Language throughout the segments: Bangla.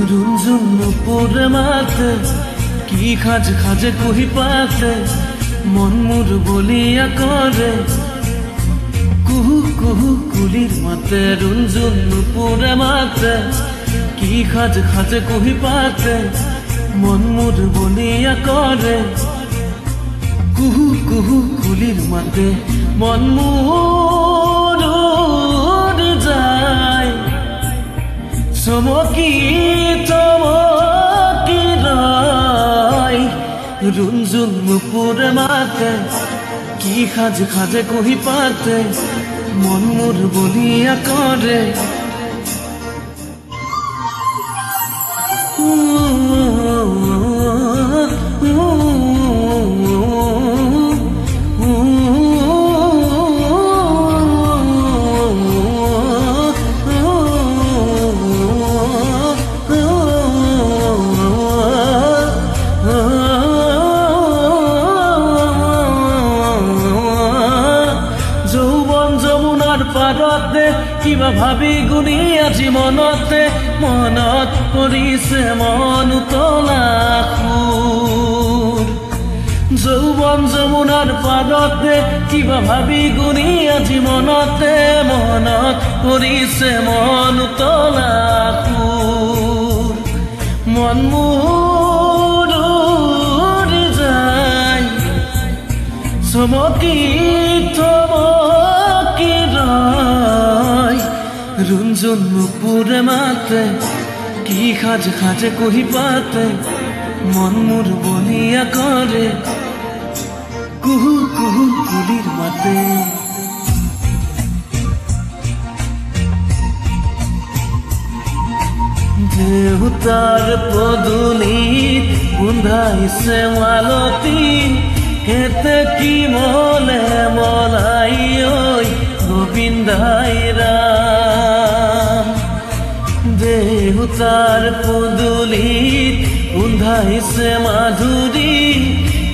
রুনঝুন নুপুরে মাতে কি খাজ খাজে কহি পাতে মন মুর বলিয়া করে কুহু কুহু কুলির মাতে রুনঝুন নুপুরে মাতে কি খাজ খাজে কহি পাতে মন মুর বলিয়া করে কুহু কুহু কুলির মাতে মন মুর যায় চমকি চমকি রয় রুনঝুন নুপুরে মাতে কি খাজ খাজে কহি পাতে মন মুর বলিয়া করে পারতে কিবা ভাবি গুনি আজি মনতে মনত পৰিছে মন উতলা সুৰ যৌৱন যমুনাৰ পাৰতে কিবা ভাবি গুনি আজি মনতে মনত পৰিছে মন উতলা সুৰ মন মোৰ উৰি যায় চমকি রুনঝুন নুপুরে মাতে কি খাজ খাজে কহি পাতে মন মুর বলিয়া করে কুহু কুহু কুলির মাতে দেউতার পদুলি বুন্ধাইছে মালতী হেতে কি মলে মলাই ওই গোবিন্দাই রাম দেউতার পদুলিত উন্ধাইছে মাধুরী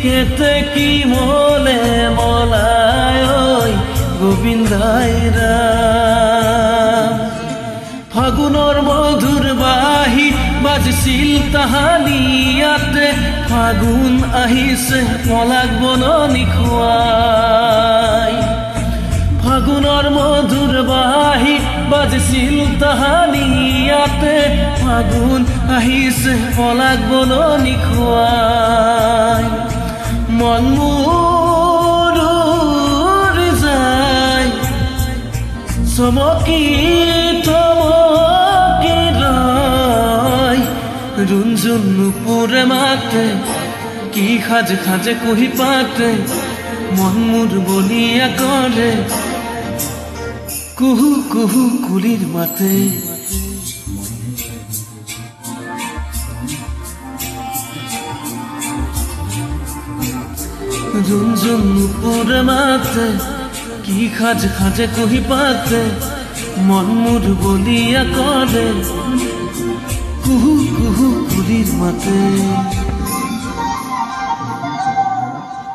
কেতে কি মলে মলাই ওই গোবিন্দাই রাম ফাগুনৰ মধুৰ বাহি বাজিছিল তাহানিয়াতে ফাগুন আহিছে পলাক বননি খুৱাই ফাগুনৰ মধুৰ বাহি বাজিছিল তাহানিয়াতে ফাগুন আহিছে পলাক বননি খুৱাই মন মোৰ উৰি যায় চমকি চমকি ৰয় রুনঝুন নুপুরে মাতে কি খাজ খাজে কহি পাতে মন মুর বলিয়া করে কুহু কুহু কুলির মাতে রুনঝুন নুপুরে মাতে কি খাজ খাজে কহি পাতে মন মুর বলিয়া করে কুহু কুহু কুলির মাতে